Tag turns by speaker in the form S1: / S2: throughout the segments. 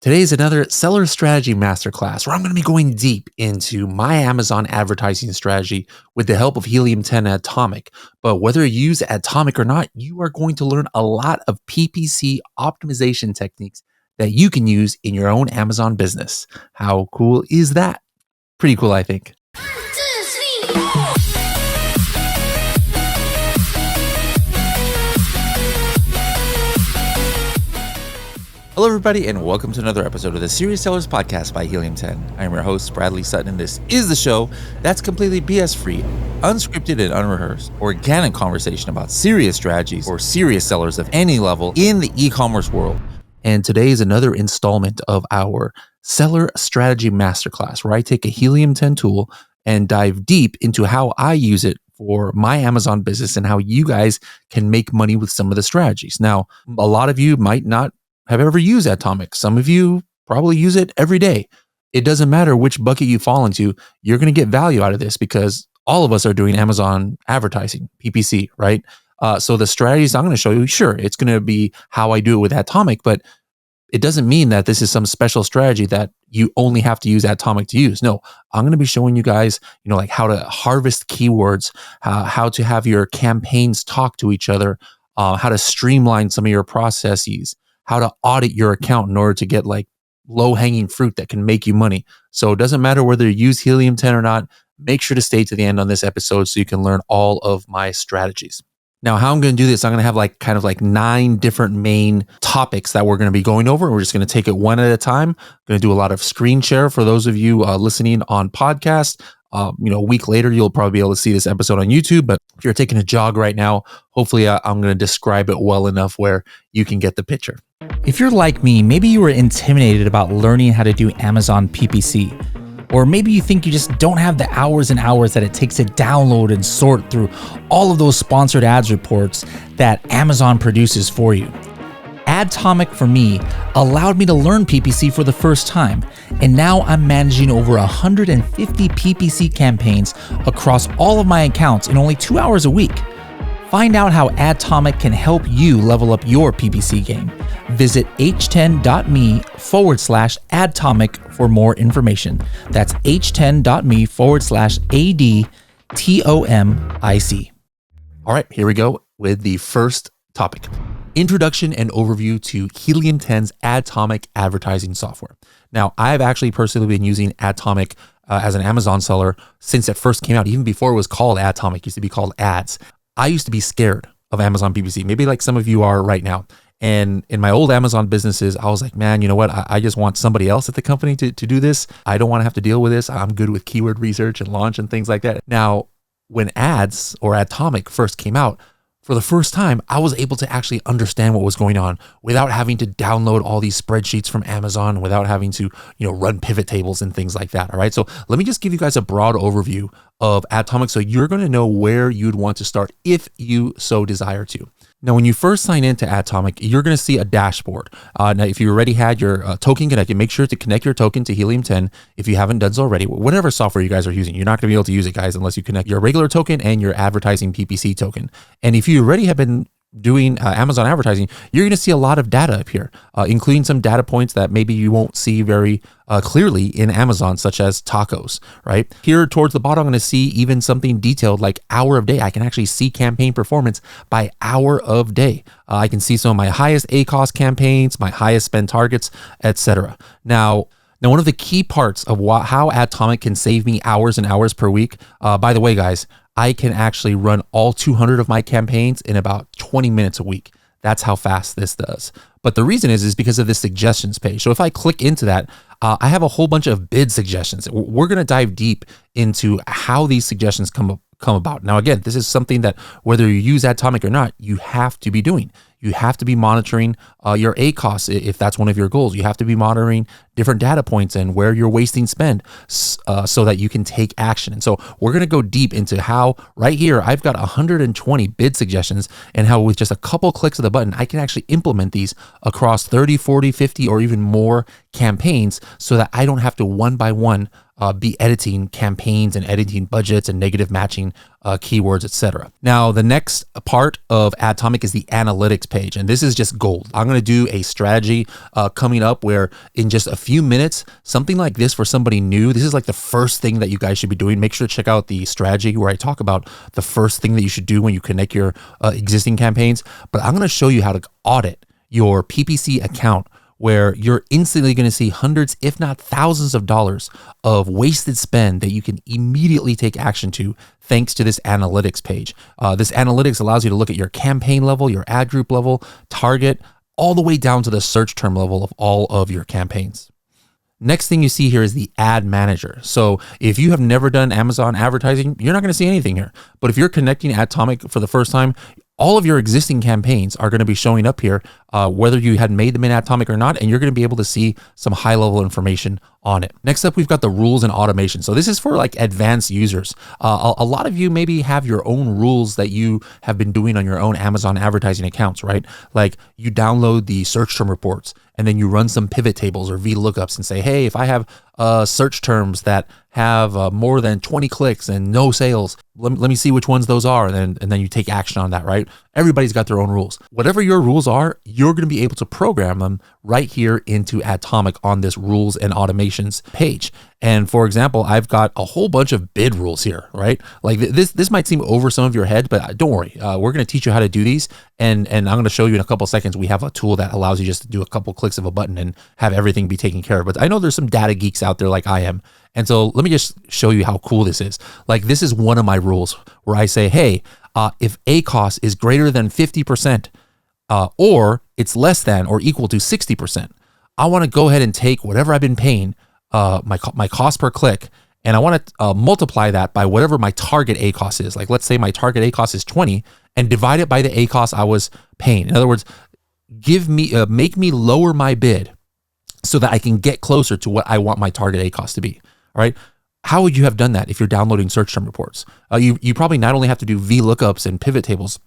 S1: Today's another seller strategy masterclass where I'm going to be going deep into my Amazon advertising strategy with the help of Helium 10 Atomic. But whether you use Atomic or not, you are going to learn a lot of PPC optimization techniques that you can use in your own Amazon business. How cool is that? Pretty cool, I think. Hello, everybody, and welcome to another episode of the Serious Sellers Podcast by Helium 10. I'm your host, Bradley Sutton, and this is the show that's completely BS-free, unscripted and unrehearsed, organic conversation about serious strategies for serious sellers of any level in the e-commerce world. And today is another installment of our Seller Strategy Masterclass, where I take a Helium 10 tool and dive deep into how I use it for my Amazon business and how you guys can make money with some of the strategies. Now, a lot of you might not have ever used Atomic. Some of you probably use it every day. It doesn't matter which bucket you fall into, you're going to get value out of this because all of us are doing Amazon advertising, PPC, right? So the strategies I'm going to show you, sure, it's going to be how I do it with Atomic, but it doesn't mean that this is some special strategy that you only have to use Atomic to use. No, I'm going to be showing you guys, like how to harvest keywords, how to have your campaigns talk to each other, how to streamline some of your processes, how to audit your account in order to get like low-hanging fruit that can make you money. So it doesn't matter whether you use Helium 10 or not, make sure to stay to the end on this episode so you can learn all of my strategies. Now, how I'm going to do this, I'm going to have like 9 different main topics that we're going to be going over. We're just going to take it one at a time. I'm going to do a lot of screen share for those of you listening on podcast. A week later, you'll probably be able to see this episode on YouTube. But if you're taking a jog right now, hopefully I'm going to describe it well enough where you can get the picture.
S2: If you're like me, maybe you were intimidated about learning how to do Amazon PPC. Or maybe you think you just don't have the hours and hours that it takes to download and sort through all of those sponsored ads reports that Amazon produces for you. Adtomic for me allowed me to learn PPC for the first time, and now I'm managing over 150 PPC campaigns across all of my accounts in only 2 hours a week. Find out how Adtomic can help you level up your PPC game. Visit h10.me/Adtomic for more information. That's h10.me/ADTOMIC.
S1: All right, here we go with the first topic. Introduction and overview to Helium 10's Adtomic advertising software. Now, I've actually personally been using Adtomic as an Amazon seller since it first came out, even before it was called Adtomic, it used to be called Ads. I used to be scared of Amazon PPC, maybe like some of you are right now. And in my old Amazon businesses, I was like, man, you know what? I just want somebody else at the company to do this. I don't want to have to deal with this. I'm good with keyword research and launch and things like that. Now, when Ads or Adtomic first came out, for the first time, I was able to actually understand what was going on without having to download all these spreadsheets from Amazon, without having to, run pivot tables and things like that. All right. So let me just give you guys a broad overview of Adtomic so you're going to know where you'd want to start if you so desire to. Now, when you first sign into Adtomic, you're going to see a dashboard. Now, if you already had your token connected, make sure to connect your token to Helium 10 if you haven't done so already. Whatever software you guys are using, you're not going to be able to use it, guys, unless you connect your regular token and your advertising PPC token. And if you already have been doing Amazon advertising, you're going to see a lot of data up here, including some data points that maybe you won't see very clearly in Amazon, such as tacos, right? Here towards the bottom, I'm going to see even something detailed like hour of day. I can actually see campaign performance by hour of day. I can see some of my highest ACoS campaigns, my highest spend targets, etc. Now, one of the key parts of how Adtomic can save me hours and hours per week, by the way, guys, I can actually run all 200 of my campaigns in about 20 minutes a week. That's how fast this does. But the reason is because of this suggestions page. So if I click into that, I have a whole bunch of bid suggestions. We're going to dive deep into how these suggestions come about. Now, again, this is something that whether you use Adtomic or not, you have to be doing. You have to be monitoring your ACoS if that's one of your goals. You have to be monitoring different data points and where you're wasting spend so that you can take action. And so we're going to go deep into how right here, I've got 120 bid suggestions and how with just a couple clicks of the button, I can actually implement these across 30, 40, 50, or even more campaigns so that I don't have to one by one be editing campaigns and editing budgets and negative matching keywords, etc. Now, the next part of Adtomic is the analytics page, and this is just gold. I'm going to do a strategy coming up where in just a few minutes, something like this for somebody new, this is like the first thing that you guys should be doing. Make sure to check out the strategy where I talk about the first thing that you should do when you connect your existing campaigns. But I'm going to show you how to audit your PPC account, where you're instantly going to see hundreds, if not thousands of dollars of wasted spend that you can immediately take action to thanks to this analytics page. This analytics allows you to look at your campaign level, your ad group level, target, all the way down to the search term level of all of your campaigns. Next thing you see here is the ad manager. So if you have never done Amazon advertising, you're not going to see anything here. But if you're connecting Adtomic for the first time, all of your existing campaigns are going to be showing up here, whether you had made them in Adtomic or not, and you're going to be able to see some high-level information on it. Next up, we've got the rules and automation. So this is for like advanced users. A lot of you maybe have your own rules that you have been doing on your own Amazon advertising accounts, right? Like you download the search term reports, and then you run some pivot tables or VLOOKUPs and say, hey, if I have search terms that have more than 20 clicks and no sales, let me see which ones those are. And then you take action on that, right? Everybody's got their own rules. Whatever your rules are, you're going to be able to program them right here into Adtomic on this rules and automations page. And for example, I've got a whole bunch of bid rules here, right? Like this might seem over some of your head, but don't worry. We're going to teach you how to do these. And I'm going to show you in a couple of seconds. We have a tool that allows you just to do a couple clicks of a button and have everything be taken care of. But I know there's some data geeks out there like I am. And so let me just show you how cool this is. Like this is one of my rules where I say, hey, if ACoS is greater than 50%, or it's less than or equal to 60%, I want to go ahead and take whatever I've been paying, my cost per click, and I want to multiply that by whatever my target ACoS is. Like let's say my target ACoS is 20 and divide it by the ACoS I was paying. In other words, make me lower my bid so that I can get closer to what I want my target ACoS to be. All right. How would you have done that if you're downloading search term reports? You probably not only have to do VLOOKUPs and pivot tables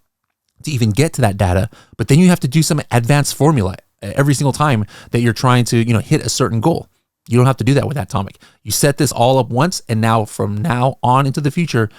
S1: to even get to that data, but then you have to do some advanced formula every single time that you're trying to, hit a certain goal. You don't have to do that with Adtomic. You set this all up once, and now from now on into the future,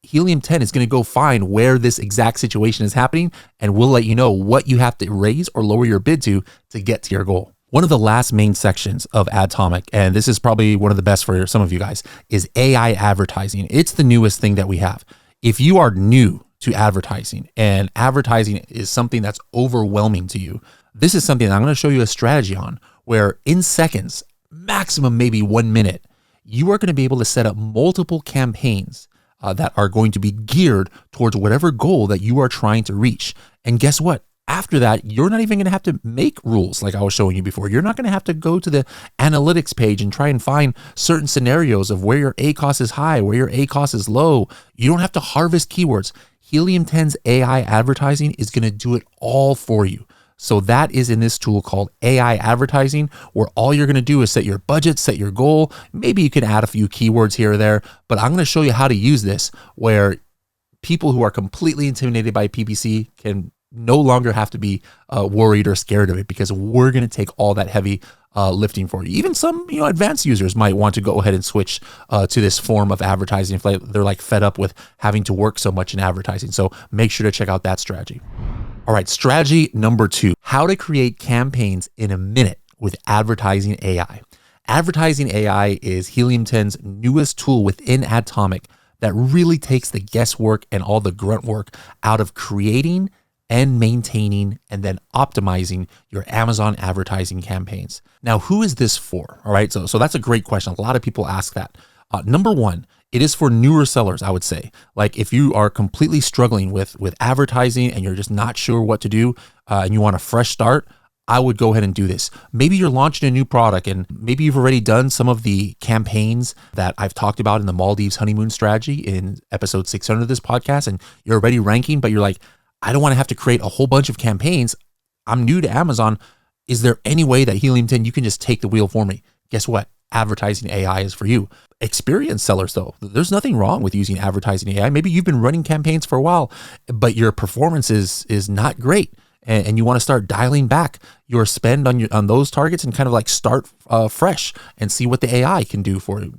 S1: Helium 10 is going to go find where this exact situation is happening, and we'll let you know what you have to raise or lower your bid to get to your goal. One of the last main sections of Adtomic, and this is probably one of the best for some of you guys, is AI advertising. It's the newest thing that we have. If you are new to advertising and advertising is something that's overwhelming to you, this is something that I'm going to show you a strategy on where in seconds, maximum maybe 1 minute, you are going to be able to set up multiple campaigns that are going to be geared towards whatever goal that you are trying to reach. And guess what? After that, you're not even going to have to make rules like I was showing you before. You're not going to have to go to the analytics page and try and find certain scenarios of where your ACoS is high, where your ACoS is low. You don't have to harvest keywords. Helium 10's AI advertising is going to do it all for you. So that is in this tool called AI advertising, where all you're going to do is set your budget, set your goal. Maybe you can add a few keywords here or there, but I'm going to show you how to use this where people who are completely intimidated by PPC can no longer have to be worried or scared of it, because we're going to take all that heavy lifting for you. Even some, advanced users might want to go ahead and switch to this form of advertising if they're like fed up with having to work so much in advertising. So make sure to check out that strategy. All right, strategy number 2, how to create campaigns in a minute with Advertising AI. Advertising AI is Helium 10's newest tool within Adtomic that really takes the guesswork and all the grunt work out of creating and maintaining and then optimizing your Amazon advertising campaigns. Now, who is this for? All right, so that's a great question. A lot of people ask that. Number one, it is for newer sellers, I would say. Like if you are completely struggling with advertising and you're just not sure what to do and you want a fresh start, I would go ahead and do this. Maybe you're launching a new product and maybe you've already done some of the campaigns that I've talked about in the Maldives honeymoon strategy in episode 600 of this podcast, and you're already ranking, but you're like, I don't want to have to create a whole bunch of campaigns. I'm new to Amazon. Is there any way that Helium 10, you can just take the wheel for me? Guess what? Advertising AI is for you. Experienced sellers, though, there's nothing wrong with using advertising AI. Maybe you've been running campaigns for a while, but your performance is not great, and you want to start dialing back your spend on those targets and kind of like start fresh and see what the AI can do for you.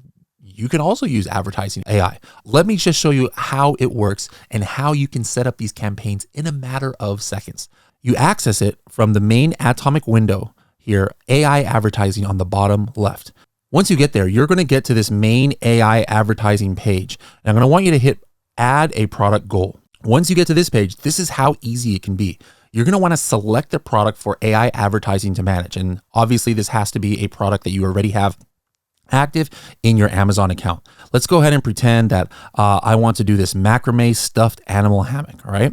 S1: you can also use advertising AI. Let me just show you how it works and how you can set up these campaigns in a matter of seconds. You access it from the main Atomic window here, AI advertising on the bottom left. Once you get there, you're going to get to this main AI advertising page. And I'm going to want you to hit add a product goal. Once you get to this page, this is how easy it can be. You're going to want to select the product for AI advertising to manage. And obviously this has to be a product that you already have active in your Amazon account. Let's go ahead and pretend that I want to do this macrame stuffed animal hammock. All right.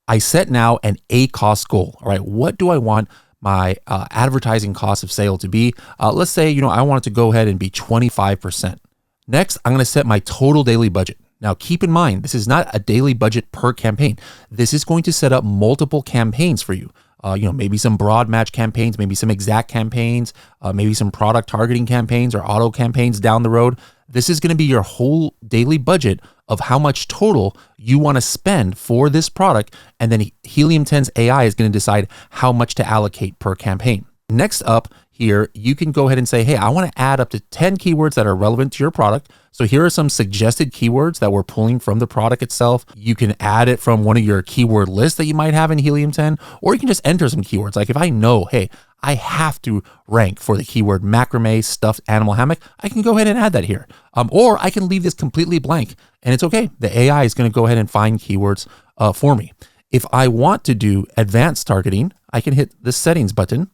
S1: I set now an ACoS goal. All right. What do I want my advertising cost of sale to be? Let's say, I want it to go ahead and be 25%. Next, I'm going to set my total daily budget. Now, keep in mind, this is not a daily budget per campaign. This is going to set up multiple campaigns for you. Maybe some broad match campaigns, maybe some exact campaigns, maybe some product targeting campaigns or auto campaigns down the road. This is going to be your whole daily budget of how much total you want to spend for this product. And then Helium 10's AI is going to decide how much to allocate per campaign. Next up here, you can go ahead and say, hey, I want to add up to 10 keywords that are relevant to your product. So here are some suggested keywords that we're pulling from the product itself. You can add it from one of your keyword lists that you might have in Helium 10, or you can just enter some keywords. Like if I know, hey, I have to rank for the keyword macrame stuffed animal hammock, I can go ahead and add that here. Or I can leave this completely blank and it's okay. The AI is going to go ahead and find keywords for me. If I want to do advanced targeting, I can hit the settings button.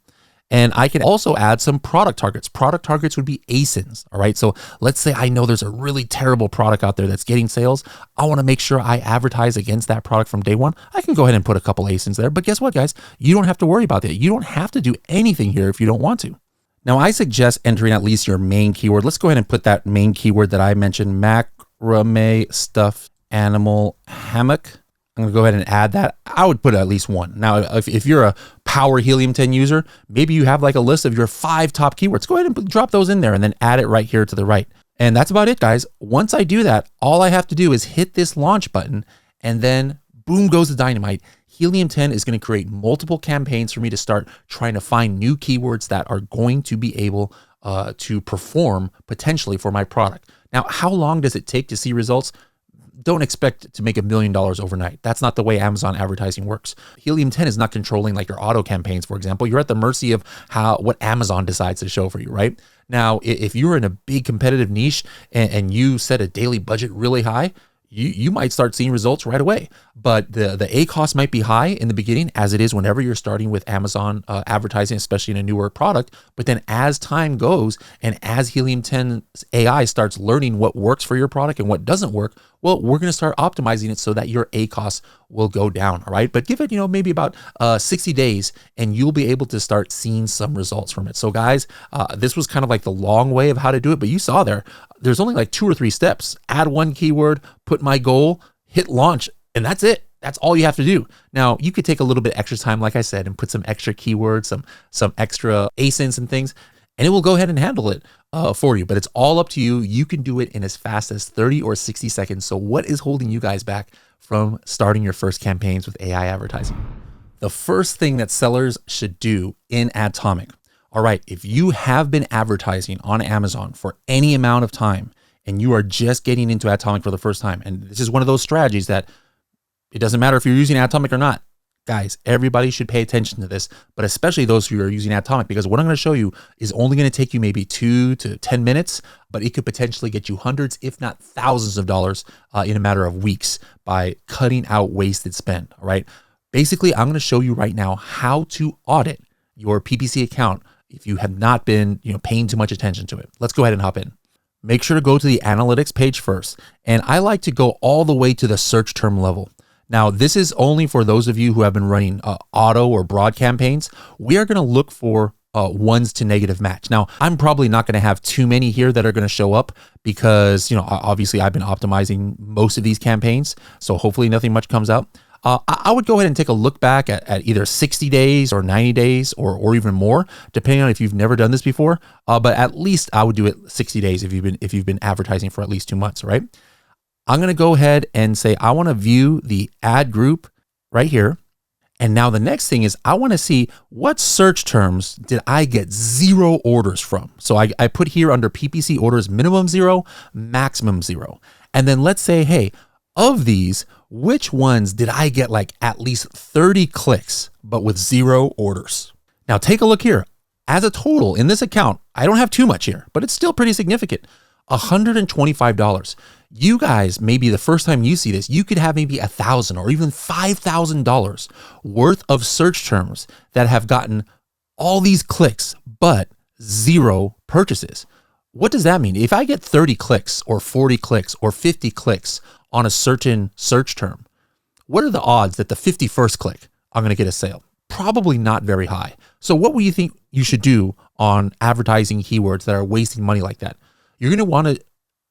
S1: And I can also add some product targets. Product targets would be ASINs, all right? So let's say I know there's a really terrible product out there that's getting sales. I wanna make sure I advertise against that product from day one. I can go ahead and put a couple ASINs there, but guess what, guys? You don't have to worry about that. You don't have to do anything here if you don't want to. Now, I suggest entering at least your main keyword. Let's go ahead and put that main keyword that I mentioned, macrame stuffed animal hammock. I'm gonna go ahead and add that. I would put at least one. Now, if you're a power Helium 10 user, maybe you have like a list of your 5 top keywords. Go ahead and drop those in there and then add it right here to the right. And that's about it, guys. Once I do that, all I have to do is hit this launch button and then boom goes the dynamite. Helium 10 is gonna create multiple campaigns for me to start trying to find new keywords that are going to be able to perform potentially for my product. Now, how long does it take to see results? Don't expect to make $1 million overnight. That's not the way Amazon advertising works. Helium 10 is not controlling like your auto campaigns, for example. You're at the mercy of what Amazon decides to show for you, right? Now, if you're in a big competitive niche and you set a daily budget really high, you might start seeing results right away. But the ACoS might be high in the beginning, as it is whenever you're starting with Amazon advertising, especially in a newer product. But then as time goes and as Helium 10's AI starts learning what works for your product and what doesn't work, well, we're going to start optimizing it so that your ACoS will go down, all right? But give it, maybe about 60 days and you'll be able to start seeing some results from it. So guys, this was kind of like the long way of how to do it, but you saw there's only like 2 or 3 steps. Add one keyword, put my goal, hit launch, and that's it. That's all you have to do. Now, you could take a little bit extra time, like I said, and put some extra keywords, some extra ASINs and things, and it will go ahead and handle it for you. But it's all up to you. You can do it in as fast as 30 or 60 seconds. So what is holding you guys back from starting your first campaigns with AI advertising? The first thing that sellers should do in Atomic, all right, if you have been advertising on Amazon for any amount of time and you are just getting into Atomic for the first time, and this is one of those strategies that it doesn't matter if you're using Atomic or not. Guys, everybody should pay attention to this, but especially those who are using Atomic, because what I'm going to show you is only going to take you maybe 2 to 10 minutes, but it could potentially get you hundreds, if not thousands of dollars in a matter of weeks by cutting out wasted spend, all right? Basically, I'm going to show you right now how to audit your PPC account if you have not been paying too much attention to it. Let's go ahead and hop in. Make sure to go to the analytics page first. And I like to go all the way to the search term level. Now, this is only for those of you who have been running auto or broad campaigns. We are going to look for ones to negative match. Now, I'm probably not going to have too many here that are going to show up because, obviously I've been optimizing most of these campaigns. So hopefully nothing much comes out. I would go ahead and take a look back at either 60 days or 90 days or even more, depending on if you've never done this before. But at least I would do it 60 days if you've been advertising for at least 2 months, right? I'm going to go ahead and say, I want to view the ad group right here. And now the next thing is I want to see what search terms did I get 0 orders from. So I put here under PPC orders, minimum 0, maximum 0. And then let's say, hey, of these, which ones did I get like at least 30 clicks, but with 0 orders? Now take a look here. As a total in this account, I don't have too much here, but it's still pretty significant. $125. You guys, maybe the first time you see this, you could have maybe $1,000 or even $5,000 worth of search terms that have gotten all these clicks, but 0 purchases. What does that mean? If I get 30 clicks or 40 clicks or 50 clicks on a certain search term, what are the odds that the 51st click, I'm going to get a sale? Probably not very high. So what would you think you should do on advertising keywords that are wasting money like that? You're going to want to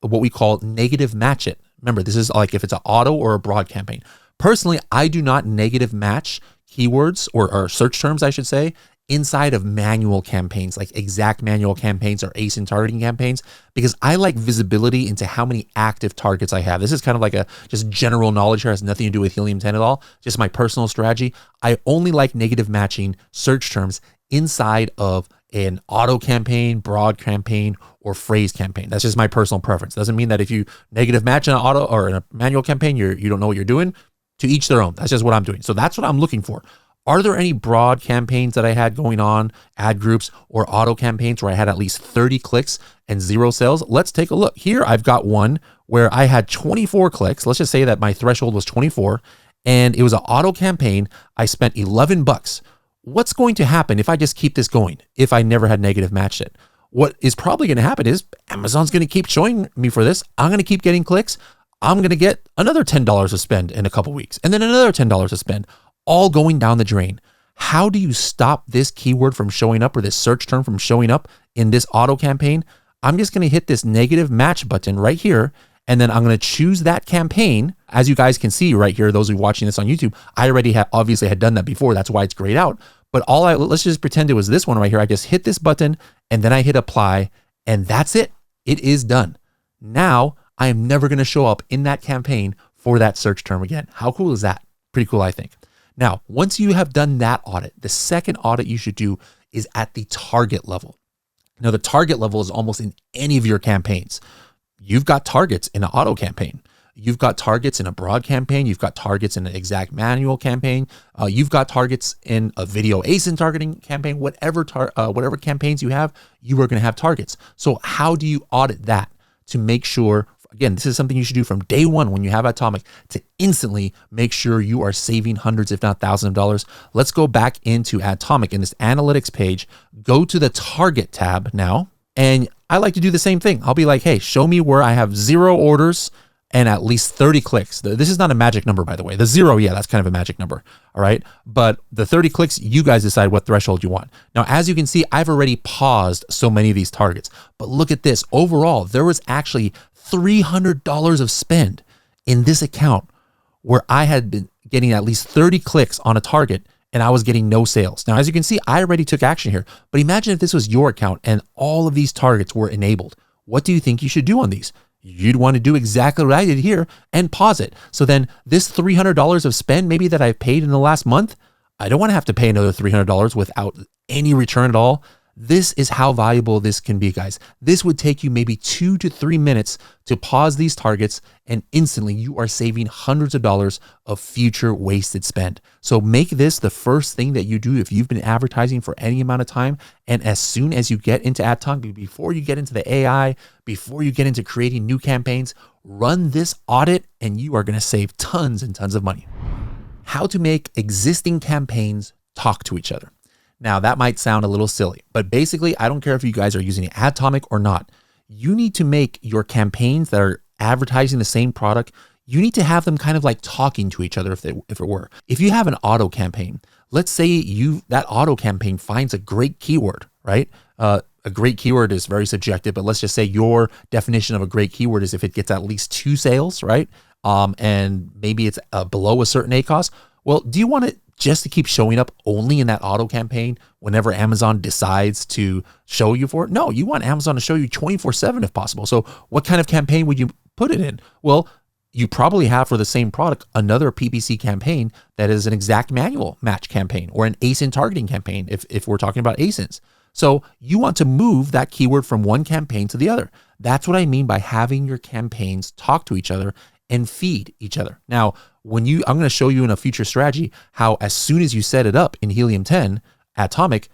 S1: what we call negative match it. Remember, this is like if it's an auto or a broad campaign. Personally, I do not negative match keywords or search terms, I should say, inside of manual campaigns, like exact manual campaigns or ASIN targeting campaigns, because I like visibility into how many active targets I have. This is kind of like a just general knowledge here, has nothing to do with Helium 10 at all, just my personal strategy. I only like negative matching search terms inside of an auto campaign, broad campaign, or phrase campaign. That's just my personal preference. Doesn't mean that if you negative match an auto or in a manual campaign, you don't know what you're doing. To each their own. That's just what I'm doing. So that's what I'm looking for. Are there any broad campaigns that I had going on, ad groups or auto campaigns where I had at least 30 clicks and 0 sales? Let's take a look. Here I've got one where I had 24 clicks. Let's just say that my threshold was 24 and it was an auto campaign. I spent $11. What's going to happen if I just keep this going, if I never had negative matched it? What is probably going to happen is Amazon's going to keep showing me for this. I'm going to keep getting clicks. I'm going to get another $10 to spend in a couple weeks and then another $10 to spend, all going down the drain. How do you stop this keyword from showing up or this search term from showing up in this auto campaign? I'm just going to hit this negative match button right here. And then I'm going to choose that campaign. As you guys can see right here, those who are watching this on YouTube, I already obviously had done that before. That's why it's grayed out. But let's just pretend it was this one right here. I just hit this button and then I hit apply and that's it. It is done. Now I am never going to show up in that campaign for that search term again. How cool is that? Pretty cool, I think. Now, once you have done that audit, the second audit you should do is at the target level. Now, the target level is almost in any of your campaigns. You've got targets in an auto campaign. You've got targets in a broad campaign. You've got targets in an exact manual campaign. You've got targets in a video ASIN targeting campaign. Whatever campaigns you have, you are going to have targets. So how do you audit that to make sure, again, this is something you should do from day one when you have Atomic to instantly make sure you are saving hundreds, if not thousands of dollars. Let's go back into Atomic in this analytics page, go to the target tab now. And I like to do the same thing. I'll be like, hey, show me where I have 0 orders and at least 30 clicks. This is not a magic number, by the way. The 0, yeah, that's kind of a magic number. All right. But the 30 clicks, you guys decide what threshold you want. Now, as you can see, I've already paused so many of these targets. But look at this. Overall, there was actually $300 of spend in this account where I had been getting at least 30 clicks on a target and I was getting no sales. Now, as you can see, I already took action here. But imagine if this was your account and all of these targets were enabled. What do you think you should do on these? You'd want to do exactly what I did here and pause it. So then this $300 of spend maybe that I've paid in the last month, I don't want to have to pay another $300 without any return at all. This is how valuable this can be, guys. This would take you maybe 2 to 3 minutes to pause these targets and instantly you are saving hundreds of dollars of future wasted spend. So make this the first thing that you do if you've been advertising for any amount of time. And as soon as you get into Atomic, before you get into the AI, before you get into creating new campaigns, run this audit and you are going to save tons and tons of money. How to make existing campaigns talk to each other. Now, that might sound a little silly, but basically, I don't care if you guys are using Atomic or not. You need to make your campaigns that are advertising the same product, you need to have them kind of like talking to each other if it were. If you have an auto campaign, let's say that auto campaign finds a great keyword, right? A great keyword is very subjective, but let's just say your definition of a great keyword is if it gets at least 2 sales, right? And maybe it's below a certain ACoS. Well, do you want it just to keep showing up only in that auto campaign whenever Amazon decides to show you for it? No, you want Amazon to show you 24/7 if possible. So what kind of campaign would you put it in? Well, you probably have for the same product another PPC campaign that is an exact manual match campaign or an ASIN targeting campaign if we're talking about ASINs. So you want to move that keyword from one campaign to the other. That's what I mean by having your campaigns talk to each other and feed each other. Now, I'm going to show you in a future strategy how as soon as you set it up in Helium 10 Atomic,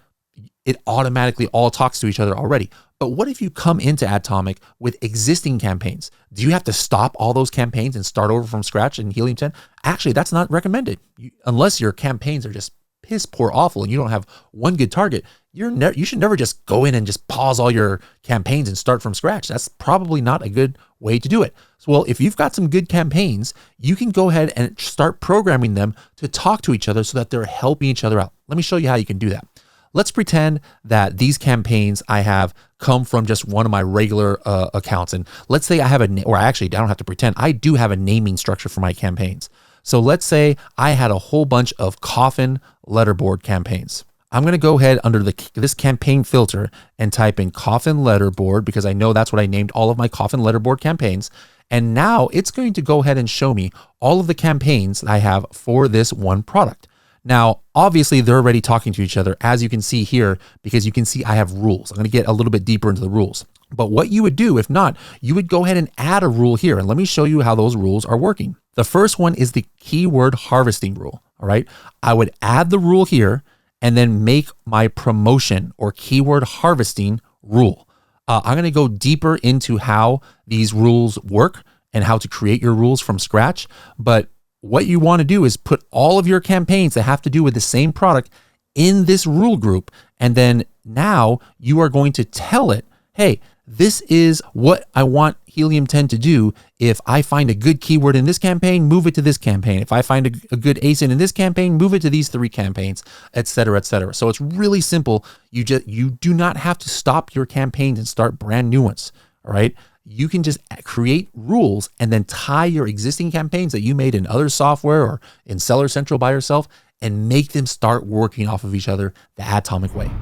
S1: it automatically all talks to each other already. But what if you come into Atomic with existing campaigns? Do you have to stop all those campaigns and start over from scratch in Helium 10? Actually, that's not recommended. Unless your campaigns are just piss poor awful and you don't have one good target, you should never just go in and just pause all your campaigns and start from scratch. That's probably not a good way to do it. So, well, if you've got some good campaigns, you can go ahead and start programming them to talk to each other so that they're helping each other out. Let me show you how you can do that. Let's pretend that these campaigns I have come from just one of my regular accounts. And let's say I have I don't have to pretend, I do have a naming structure for my campaigns. So let's say I had a whole bunch of Coffin letterboard campaigns. I'm going to go ahead under this campaign filter and type in Coffin letterboard because I know that's what I named all of my Coffin letterboard campaigns. And now it's going to go ahead and show me all of the campaigns that I have for this one product. Now, obviously, they're already talking to each other, as you can see here, because you can see I have rules. I'm going to get a little bit deeper into the rules. But what you would do, if not, you would go ahead and add a rule here. And let me show you how those rules are working. The first one is the keyword harvesting rule. All right. I would add the rule here and then make my promotion or keyword harvesting rule. I'm going to go deeper into how these rules work and how to create your rules from scratch. But what you want to do is put all of your campaigns that have to do with the same product in this rule group. And then now you are going to tell it, hey, this is what I want Helium 10 to do. If I find a good keyword in this campaign, move it to this campaign. If I find a good ASIN in this campaign, move it to these 3 campaigns, et cetera, et cetera. So it's really simple. You do not have to stop your campaigns and start brand new ones. All right. You can just create rules and then tie your existing campaigns that you made in other software or in Seller Central by yourself and make them start working off of each other the Atomic way.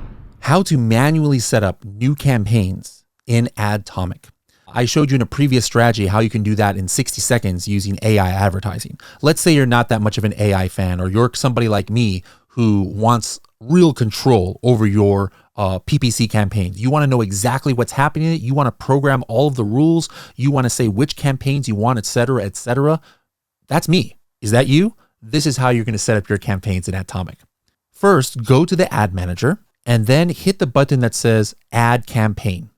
S1: How to manually set up new campaigns in Atomic. I showed you in a previous strategy how you can do that in 60 seconds using AI advertising. Let's say you're not that much of an AI fan, or you're somebody like me who wants real control over your PPC campaigns. You want to know exactly what's happening in it. You want to program all of the rules. You want to say which campaigns you want, et cetera, et cetera. That's me. Is that you? This is how you're going to set up your campaigns in Atomic. First, go to the ad manager and then hit the button that says add campaign.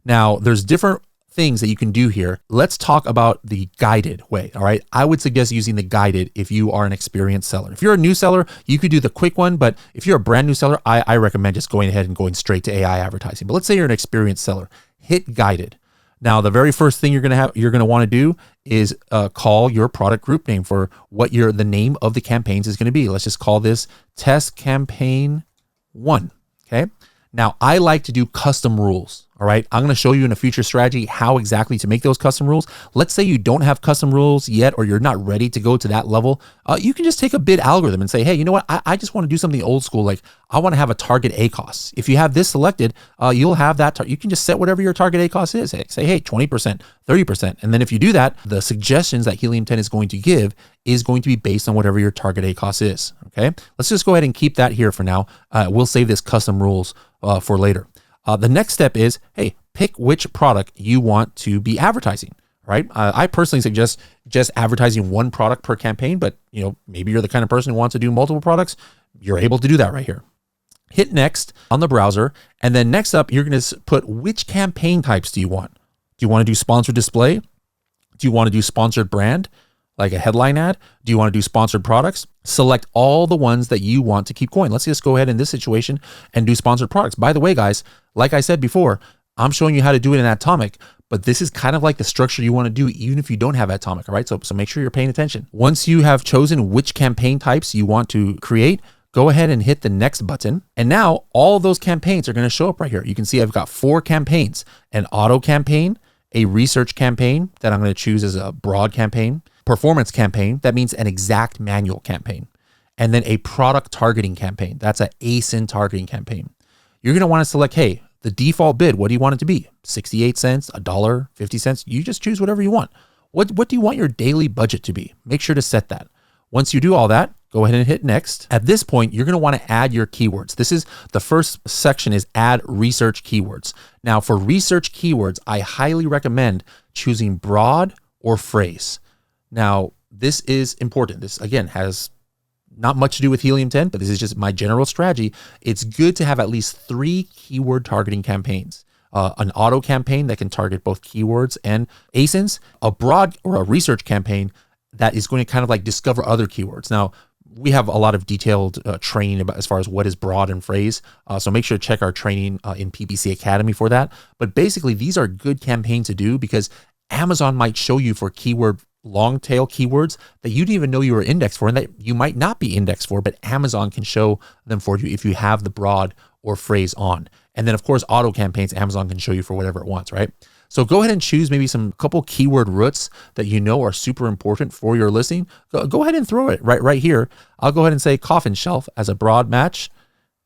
S1: Now, there's different things that you can do here. Let's talk about the guided way. All right. I would suggest using the guided if you are an experienced seller. If you're a new seller, you could do the quick one. But if you're a brand new seller, I recommend just going ahead and going straight to AI advertising. But let's say you're an experienced seller, hit guided. Now, the very first thing you're going to want to do is call your product group name for what the name of the campaigns is going to be. Let's just call this test campaign 1. Okay. Now, I like to do custom rules. All right. I'm going to show you in a future strategy how exactly to make those custom rules. Let's say you don't have custom rules yet, or you're not ready to go to that level. You can just take a bid algorithm and say, hey, you know what? I just want to do something old school. Like I want to have a target ACoS. If you have this selected, you'll have that. You can just set whatever your target ACoS is. Say, hey, 20%, 30%. And then if you do that, the suggestions that Helium 10 is going to give is going to be based on whatever your target ACoS is. Okay. Let's just go ahead and keep that here for now. We'll save this custom rules for later. The next step is, hey, pick which product you want to be advertising, right? I personally suggest just advertising one product per campaign, but maybe you're the kind of person who wants to do multiple products. You're able to do that right here. Hit next on the browser. And then next up, you're going to put which campaign types do you want? Do you want to do sponsored display? Do you want to do sponsored brand? Like a headline ad? Do you want to do sponsored products? Select all the ones that you want to keep going. Let's just go ahead in this situation and do sponsored products. By the way, guys, like I said before, I'm showing you how to do it in Atomic, but this is kind of like the structure you want to do even if you don't have Atomic, all right? So make sure you're paying attention. Once you have chosen which campaign types you want to create, go ahead and hit the next button. And now all of those campaigns are going to show up right here. You can see I've got 4 campaigns: an auto campaign, a research campaign that I'm going to choose as a broad campaign, performance campaign, that means an exact manual campaign, and then a product targeting campaign. That's an ASIN targeting campaign. You're going to want to select, hey, the default bid, what do you want it to be? 68 cents, $1, 50 cents. You just choose whatever you want. What do you want your daily budget to be? Make sure to set that. Once you do all that, go ahead and hit next. At this point, you're going to want to add your keywords. This is the first section, is add research keywords. Now for research keywords, I highly recommend choosing broad or phrase. Now this is important. This again has not much to do with Helium 10, but this is just my general strategy. It's good to have at least 3 keyword targeting campaigns. An auto campaign that can target both keywords and ASINs, a broad or a research campaign that is going to kind of like discover other keywords. Now, we have a lot of detailed training about as far as what is broad and phrase. So make sure to check our training in PPC Academy for that. But basically, these are good campaigns to do because Amazon might show you for keyword long tail keywords that you didn't even know you were indexed for and that you might not be indexed for, but Amazon can show them for you if you have the broad or phrase on. And then of course, auto campaigns, Amazon can show you for whatever it wants, right? So go ahead and choose maybe some couple keyword roots that you know are super important for your listing. Go ahead and throw it right here. I'll go ahead and say coffin shelf as a broad match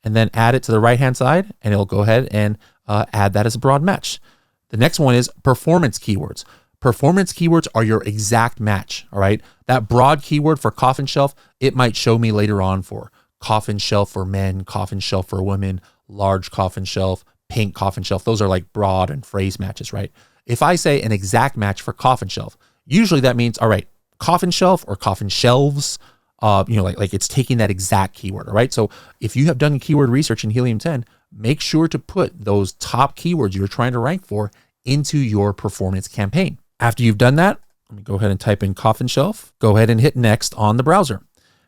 S1: and then add it to the right-hand side and it'll go ahead and add that as a broad match. The next one is performance keywords. Performance keywords are your exact match, all right? That broad keyword for coffin shelf, it might show me later on for coffin shelf for men, coffin shelf for women, large coffin shelf, pink coffin shelf. Those are like broad and phrase matches, right? If I say an exact match for coffin shelf, usually that means, all right, coffin shelf or coffin shelves, like it's taking that exact keyword, all right? So if you have done keyword research in Helium 10, make sure to put those top keywords you're trying to rank for into your performance campaign. After you've done that, let me go ahead and type in coffin shelf. Go ahead and hit next on the browser.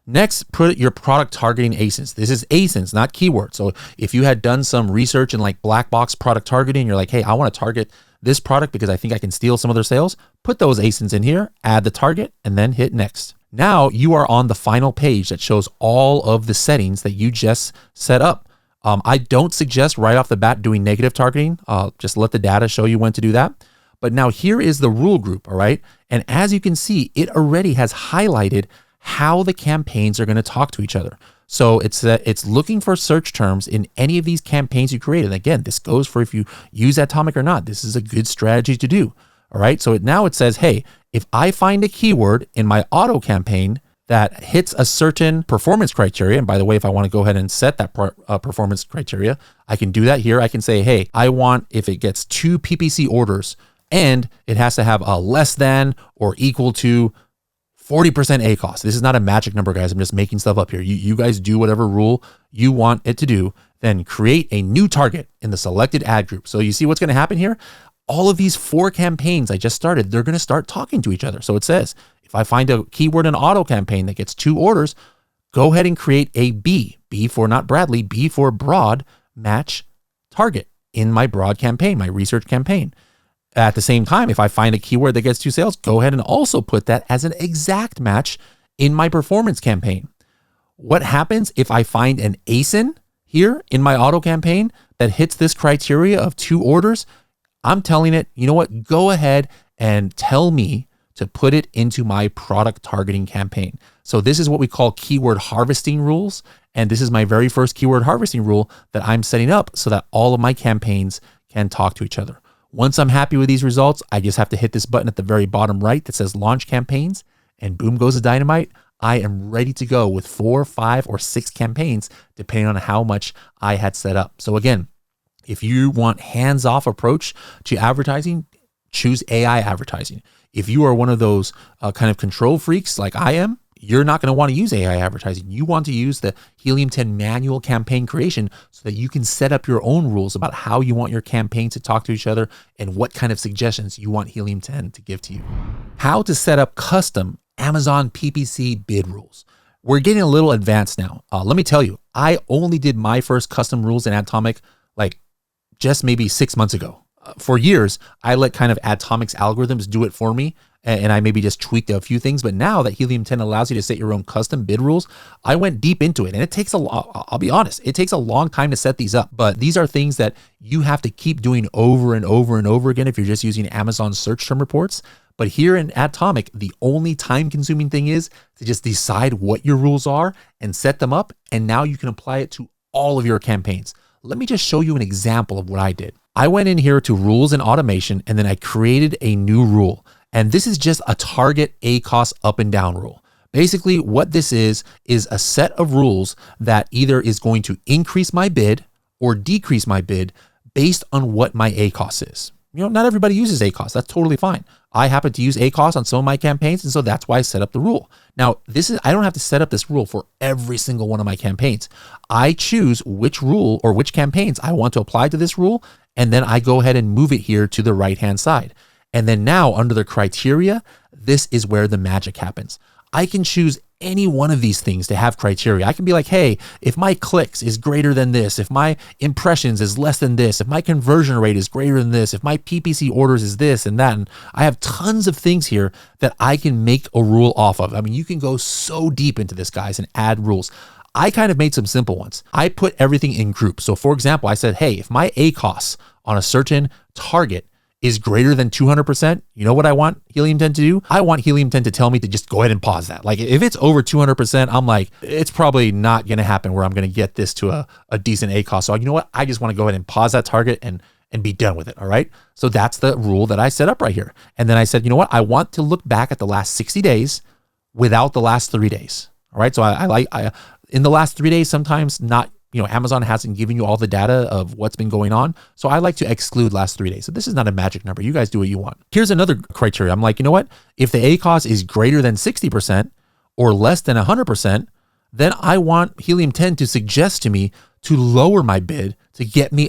S1: Next, put your product targeting ASINs. This is ASINs, not keywords. So if you had done some research in like black box product targeting, you're like, hey, I want to target this product because I think I can steal some of their sales. Put those ASINs in here, add the target, and then hit next. Now you are on the final page that shows all of the settings that you just set up. I don't suggest right off the bat doing negative targeting. Just let the data show you when to do that. But now here is the rule group, all right? And as you can see, it already has highlighted how the campaigns are going to talk to each other. So it's looking for search terms in any of these campaigns you created. And again, this goes for if you use Atomic or not. This is a good strategy to do, all right? So now it says, hey, if I find a keyword in my auto campaign that hits a certain performance criteria, and by the way, if I want to go ahead and set that performance criteria, I can do that here. I can say, hey, I want if it gets 2 PPC orders, and it has to have a less than or equal to 40% ACoS. This is not a magic number, guys. I'm just making stuff up here. You guys do whatever rule you want it to do, then create a new target in the selected ad group. So you see what's going to happen here? All of these 4 campaigns I just started, they're going to start talking to each other. So it says, if I find a keyword in auto campaign that gets 2 orders, go ahead and create a B for not Bradley, B for broad match target in my broad campaign, my research campaign. At the same time, if I find a keyword that gets 2 sales, go ahead and also put that as an exact match in my performance campaign. What happens if I find an ASIN here in my auto campaign that hits this criteria of 2 orders? I'm telling it, you know what? Go ahead and tell me to put it into my product targeting campaign. So this is what we call keyword harvesting rules. And this is my very first keyword harvesting rule that I'm setting up so that all of my campaigns can talk to each other. Once I'm happy with these results, I just have to hit this button at the very bottom right that says launch campaigns, and boom goes the dynamite. I am ready to go with 4, 5, or 6 campaigns, depending on how much I had set up. So again, if you want hands-off approach to advertising, choose AI advertising. If you are one of those kind of control freaks like I am, you're not going to want to use AI advertising. You want to use the Helium 10 manual campaign creation so that you can set up your own rules about how you want your campaign to talk to each other and what kind of suggestions you want Helium 10 to give to you. How to set up custom Amazon PPC bid rules. We're getting a little advanced now. Let me tell you, I only did my first custom rules in Atomic like just maybe 6 months ago. For years, I let kind of Atomic's algorithms do it for me, and I maybe just tweaked a few things. But now that Helium 10 allows you to set your own custom bid rules, I went deep into it. And it takes I'll be honest, it takes a long time to set these up. But these are things that you have to keep doing over and over and over again if you're just using Amazon search term reports. But here in Atomic, the only time-consuming thing is to just decide what your rules are and set them up. And now you can apply it to all of your campaigns. Let me just show you an example of what I did. I went in here to rules and automation, and then I created a new rule. And this is just a target ACOS up and down rule. Basically, what this is a set of rules that either is going to increase my bid or decrease my bid based on what my ACOS is. Not everybody uses ACOS. That's totally fine. I happen to use ACOS on some of my campaigns, and so that's why I set up the rule. Now, I don't have to set up this rule for every single one of my campaigns. I choose which rule or which campaigns I want to apply to this rule, and then I go ahead and move it here to the right-hand side. And then now, under the criteria, this is where the magic happens. I can choose any one of these things to have criteria. I can be like, hey, if my clicks is greater than this, if my impressions is less than this, if my conversion rate is greater than this, if my PPC orders is this and that, and I have tons of things here that I can make a rule off of. I mean, you can go so deep into this, guys, and add rules. I kind of made some simple ones. I put everything in groups. So for example, I said, hey, if my ACOS on a certain target is greater than 200%, you know what I want Helium 10 to do? I want Helium 10 to tell me to just go ahead and pause that. Like if it's over 200%, I'm like, it's probably not going to happen where I'm going to get this to a decent ACOS. So you know what? I just want to go ahead and pause that target and be done with it. All right. So that's the rule that I set up right here. And then I said, you know what? I want to look back at the last 60 days without the last 3 days. All right. So I in the last 3 days, sometimes not, Amazon hasn't given you all the data of what's been going on. So I like to exclude last 3 days. So this is not a magic number. You guys do what you want. Here's another criteria. I'm like, you know what? If the ACOS is greater than 60% or less than 100%, then I want Helium 10 to suggest to me to lower my bid to get me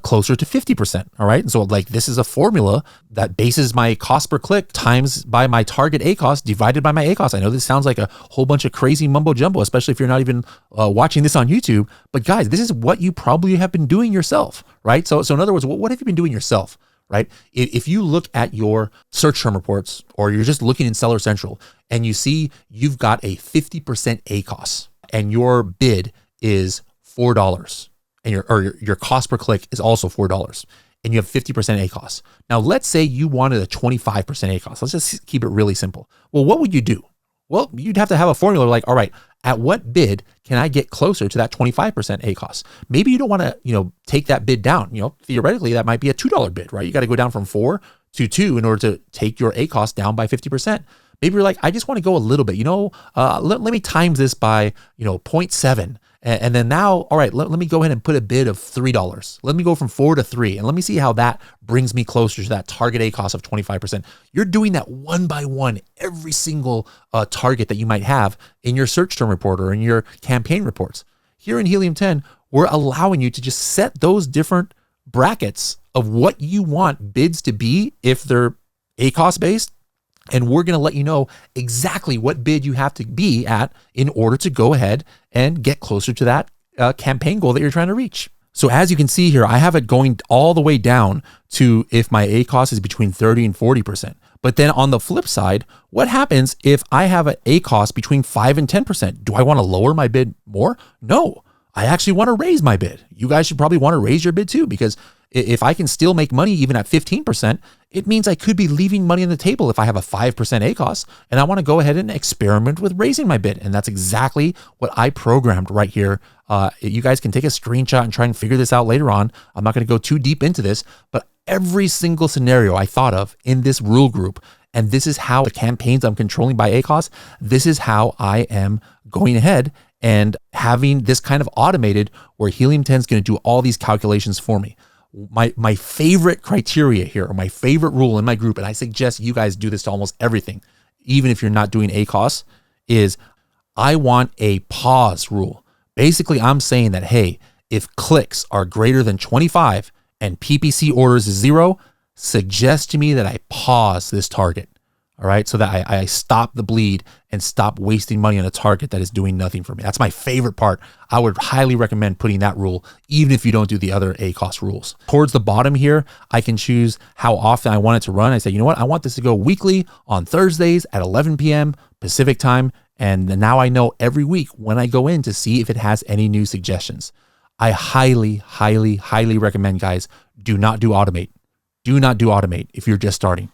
S1: closer to 50%. All right. And so like this is a formula that bases my cost per click times by my target ACOS divided by my ACOS. I know this sounds like a whole bunch of crazy mumbo jumbo, especially if you're not even watching this on YouTube. But guys, this is what you probably have been doing yourself, right? So in other words, what have you been doing yourself, right? If you look at your search term reports or you're just looking in Seller Central and you see you've got a 50% ACOS and your bid is $4 and your cost per click is also $4 and you have 50% ACOS. Now, let's say you wanted a 25% ACOS. Let's just keep it really simple. Well, what would you do? Well, you'd have to have a formula like, all right, at what bid can I get closer to that 25% ACOS? Maybe you don't want to, take that bid down. Theoretically, that might be a $2 bid, right? You got to go down from 4 to 2 in order to take your ACOS down by 50%. Maybe you're like, I just want to go a little bit, let me times this by, 0.7. And then now, all right, let me go ahead and put a bid of $3. Let me go from 4 to 3 and let me see how that brings me closer to that target ACOS of 25%. You're doing that one by one, every single target that you might have in your search term report or in your campaign reports. Here in Helium 10, we're allowing you to just set those different brackets of what you want bids to be if they're ACOS based. And we're going to let you know exactly what bid you have to be at in order to go ahead and get closer to that campaign goal that you're trying to reach. So as you can see here, I have it going all the way down to if my ACOS is between 30 and 40%. But then on the flip side, what happens if I have an ACOS between 5 and 10%? Do I want to lower my bid more? No, I actually want to raise my bid. You guys should probably want to raise your bid too, because if I can still make money even at 15%, it means I could be leaving money on the table if I have a 5% ACOS and I want to go ahead and experiment with raising my bid. And that's exactly what I programmed right here. You guys can take a screenshot and try and figure this out later on. I'm not going to go too deep into this, but every single scenario I thought of in this rule group, and this is how the campaigns I'm controlling by ACOS, this is how I am going ahead and having this kind of automated where Helium 10 is going to do all these calculations for me. My favorite criteria here, or my favorite rule in my group, and I suggest you guys do this to almost everything, even if you're not doing ACOS, is I want a pause rule. Basically, I'm saying that, hey, if clicks are greater than 25 and PPC orders is 0, suggest to me that I pause this target. All right. So that I stop the bleed and stop wasting money on a target that is doing nothing for me. That's my favorite part. I would highly recommend putting that rule, even if you don't do the other ACOS rules. Towards the bottom here, I can choose how often I want it to run. I say, you know what? I want this to go weekly on Thursdays at 11 p.m. Pacific time. And now I know every week when I go in to see if it has any new suggestions. I highly, highly, highly recommend, guys, do not do automate. Do not do automate if you're just starting.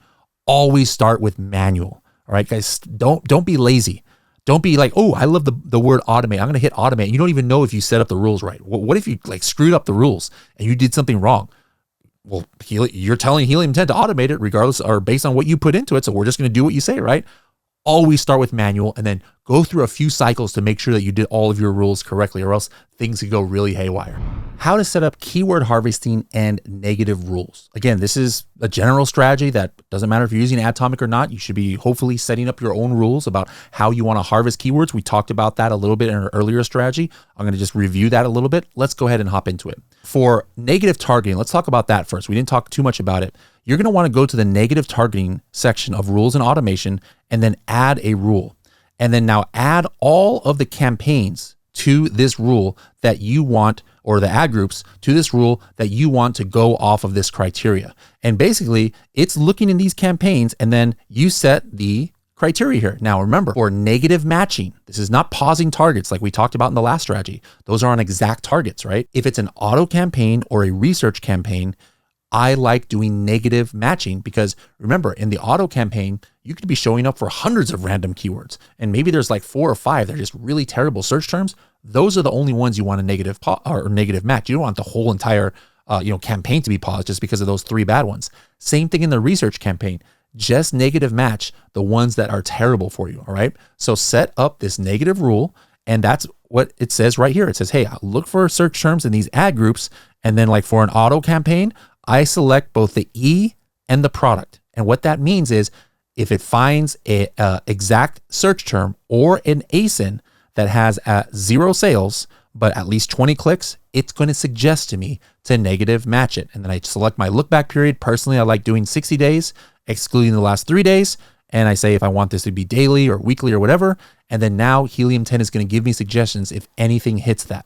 S1: Always start with manual. All right, guys, don't be lazy. Don't be like, oh, I love the word automate. I'm going to hit automate. You don't even know if you set up the rules right. What if you like screwed up the rules and you did something wrong? well, you're telling Helium 10 to automate it regardless or based on what you put into it. So we're just going to do what you say, right? Always start with manual and then go through a few cycles to make sure that you did all of your rules correctly, or else things could go really haywire. How to set up keyword harvesting and negative rules. Again, this is a general strategy that doesn't matter if you're using Atomic or not. You should be hopefully setting up your own rules about how you want to harvest keywords. We talked about that a little bit in our earlier strategy. I'm going to just review that a little bit. Let's go ahead and hop into it. For negative targeting, let's talk about that first. We didn't talk too much about it. You're going to want to go to the negative targeting section of rules and automation and then add a rule. And then now add all of the campaigns to this rule that you want, or the ad groups to this rule that you want to go off of this criteria. And basically it's looking in these campaigns and then you set the criteria here. Now remember, for negative matching, this is not pausing targets like we talked about in the last strategy. Those are on exact targets, right? If it's an auto campaign or a research campaign, I like doing negative matching because remember, in the auto campaign, you could be showing up for hundreds of random keywords and maybe there's like 4 or 5 that are just really terrible search terms. Those are the only ones you want a negative match. You don't want the whole entire campaign to be paused just because of those 3 bad ones. Same thing in the research campaign. Just negative match the ones that are terrible for you. All right. So set up this negative rule. And that's what it says right here. It says, hey, look for search terms in these ad groups. And then like for an auto campaign, I select both the E and the product. And what that means is if it finds a exact search term or an ASIN that has 0 sales, but at least 20 clicks, it's going to suggest to me to negative match it. And then I select my look back period. Personally, I like doing 60 days, excluding the last 3 days. And I say if I want this to be daily or weekly or whatever. And then now Helium 10 is going to give me suggestions if anything hits that.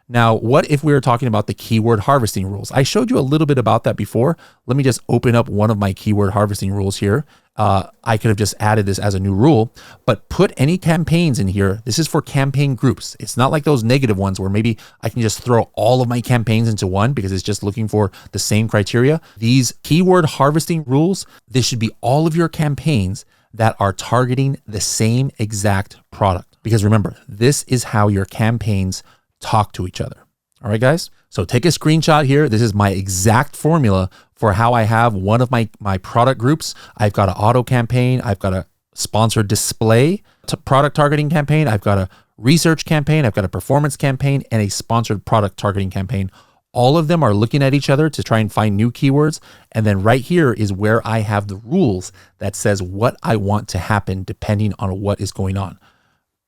S1: Now, what if we were talking about the keyword harvesting rules? I showed you a little bit about that before. Let me just open up one of my keyword harvesting rules here. I could have just added this as a new rule, but put any campaigns in here. This is for campaign groups. It's not like those negative ones where maybe I can just throw all of my campaigns into one because it's just looking for the same criteria. These keyword harvesting rules, this should be all of your campaigns that are targeting the same exact product. Because remember, this is how your campaigns talk to each other. All right, guys. So take a screenshot here. This is my exact formula for how I have one of my product groups. I've got an auto campaign. I've got a sponsored display product targeting campaign. I've got a research campaign. I've got a performance campaign and a sponsored product targeting campaign. All of them are looking at each other to try and find new keywords. And then right here is where I have the rules that says what I want to happen depending on what is going on.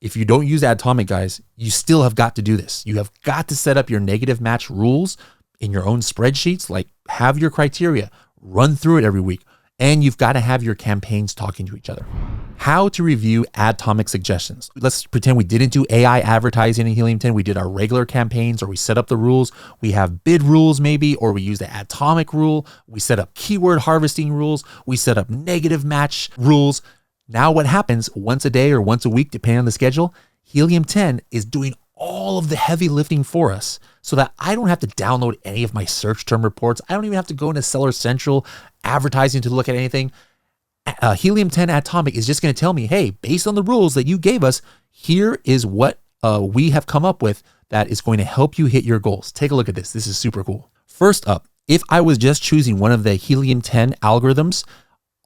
S1: If you don't use Atomic, guys, you still have got to do this. You have got to set up your negative match rules in your own spreadsheets, like have your criteria, run through it every week, and you've got to have your campaigns talking to each other. How to review Atomic suggestions. Let's pretend we didn't do AI advertising in Helium 10. We did our regular campaigns, or we set up the rules. We have bid rules maybe, or we use the Atomic rule. We set up keyword harvesting rules. We set up negative match rules. Now what happens once a day or once a week, depending on the schedule, Helium 10 is doing all of the heavy lifting for us so that I don't have to download any of my search term reports. I don't even have to go into Seller Central advertising to look at anything. Helium 10 Atomic is just going to tell me, hey, based on the rules that you gave us, here is what we have come up with that is going to help you hit your goals. Take a look at this. This is super cool. First up, if I was just choosing one of the Helium 10 algorithms,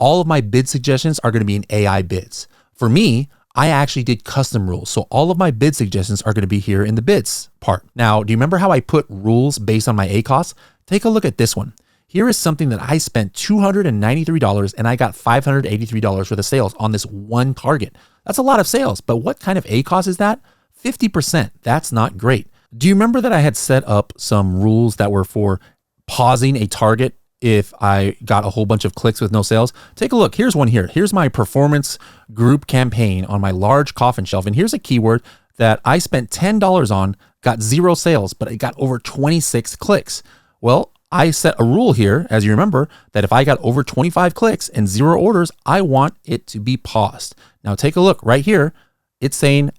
S1: all of my bid suggestions are going to be in AI bids. For me, I actually did custom rules. So all of my bid suggestions are going to be here in the bids part. Now, do you remember how I put rules based on my ACoS? Take a look at this one. Here is something that I spent $293 and I got $583 worth of sales on this one target. That's a lot of sales, but what kind of ACoS is that? 50%. That's not great. Do you remember that I had set up some rules that were for pausing a target if I got a whole bunch of clicks with no sales? Take a look. Here's one here. Here's my performance group campaign on my large coffin shelf. And here's a keyword that I spent $10 on, got 0 sales, but it got over 26 clicks. Well, I set a rule here, as you remember, that if I got over 25 clicks and 0 orders, I want it to be paused. Now take a look right here. It's saying,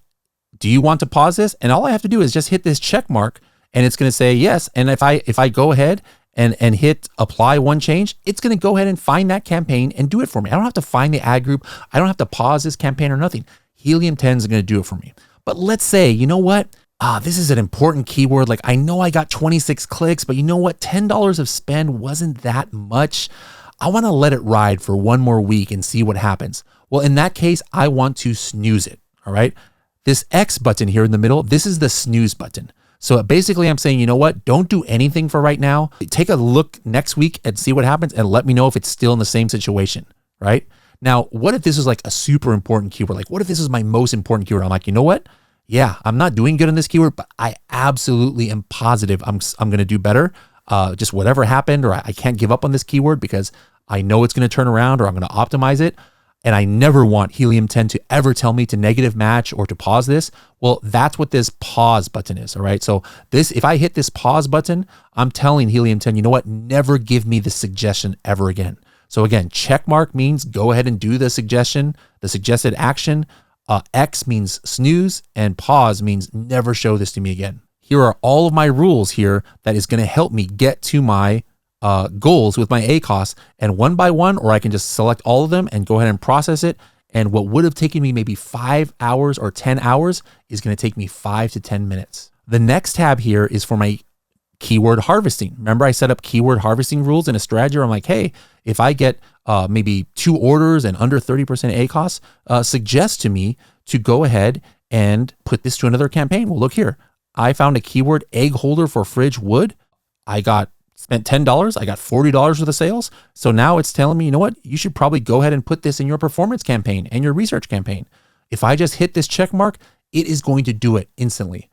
S1: do you want to pause this? And all I have to do is just hit this check mark and it's going to say yes. And if I go ahead and hit apply one change, it's going to go ahead and find that campaign and do it for me. I don't have to find the ad group. I don't have to pause this campaign or nothing. Helium 10 is going to do it for me. But let's say, you know what? this is an important keyword. Like, I know I got 26 clicks, but you know what? $10 of spend wasn't that much. I want to let it ride for one more week and see what happens. Well, in that case, I want to snooze it. All right. This X button here in the middle, this is the snooze button. So basically I'm saying, you know what? Don't do anything for right now. Take a look next week and see what happens and let me know if it's still in the same situation, right? Now, what if this is like a super important keyword? Like, what if this is my most important keyword? I'm like, you know what? Yeah, I'm not doing good on this keyword, but I absolutely am positive I'm going to do better. Just whatever happened, or I can't give up on this keyword because I know it's going to turn around, or I'm going to optimize it. And I never want Helium 10 to ever tell me to negative match or to pause this. Well, that's what this pause button is. All right. So this, if I hit this pause button, I'm telling Helium 10, you know what? Never give me the suggestion ever again. So again, check mark means go ahead and do the suggestion, the suggested action. X means snooze, and pause means never show this to me again. Here are all of my rules here that is going to help me get to my goals with my ACOS, and one by one, or I can just select all of them and go ahead and process it. And what would have taken me maybe 5 hours or 10 hours is going to take me 5 to 10 minutes. The next tab here is for my keyword harvesting. Remember, I set up keyword harvesting rules in a strategy where I'm like, hey, if I get maybe 2 orders and under 30% ACOS, suggest to me to go ahead and put this to another campaign. Well, look here. I found a keyword egg holder for fridge wood. I spent $10. I got $40 worth of sales. So now it's telling me, you know what? You should probably go ahead and put this in your performance campaign and your research campaign. If I just hit this check mark, it is going to do it instantly.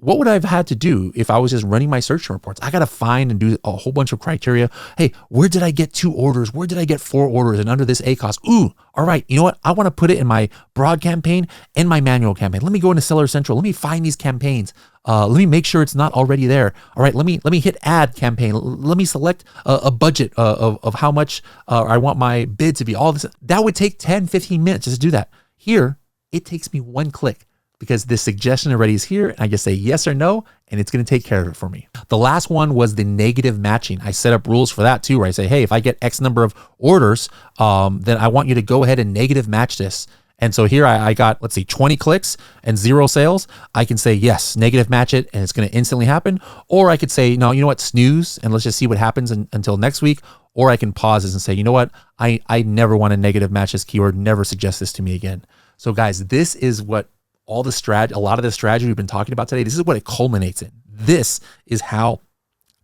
S1: What would I have had to do if I was just running my search reports? I got to find and do a whole bunch of criteria. Hey, where did I get 2 orders? Where did I get 4 orders and under this ACOS? Ooh, all right. You know what? I want to put it in my broad campaign and my manual campaign. Let me go into Seller Central. Let me find these campaigns. Let me make sure it's not already there. All right. Let me hit add campaign. Let me select a budget of how much I want my bid to be. All this. That would take 10, 15 minutes just to do that. Here, it takes me 1 click. Because this suggestion already is here, and I just say yes or no, and it's going to take care of it for me. The last one was the negative matching. I set up rules for that too, where I say, hey, if I get X number of orders, then I want you to go ahead and negative match this. And so here I got, let's see, 20 clicks and 0 sales. I can say, yes, negative match it, and it's going to instantly happen. Or I could say, no, you know what, snooze, and let's just see what happens until next week. Or I can pause this and say, you know what, I never want to negative match this keyword, never suggest this to me again. So guys, this is what a lot of the strategy we've been talking about today, this is what it culminates in. This is how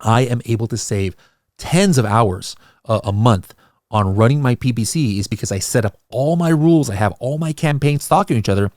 S1: I am able to save tens of hours a month on running my PPC, is because I set up all my rules. I have all my campaigns talking to each other.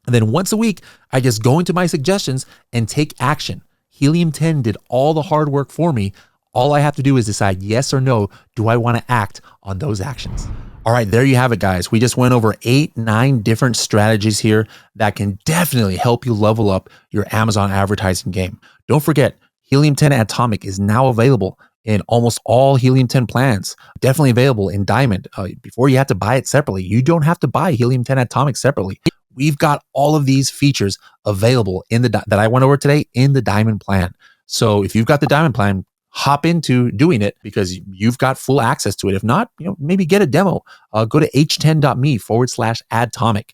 S1: And then once a week, I just go into my suggestions and take action. Helium 10 did all the hard work for me. All I have to do is decide yes or no. Do I want to act on those actions? All right, there you have it, guys. We just went over 8-9 different strategies here that can definitely help you level up your Amazon advertising game. Don't forget, Helium 10 Atomic is now available in almost all Helium 10 plans. Definitely available in Diamond. Before you had to buy it separately, you don't have to buy Helium 10 Atomic separately. We've got all of these features available in that I went over today in the Diamond plan. So if you've got the Diamond plan, hop into doing it because you've got full access to it. If not, maybe get a demo. Go to h10.me/Adtomic.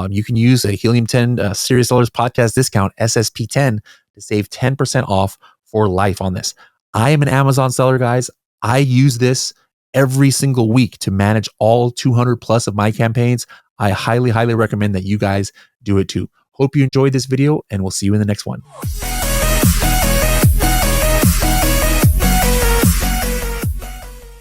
S1: You can use a Helium 10 Serious Sellers Podcast discount, SSP10, to save 10% off for life on this. I am an Amazon seller, guys. I use this every single week to manage all 200 plus of my campaigns. I highly, highly recommend that you guys do it too. Hope you enjoyed this video, and we'll see you in the next one.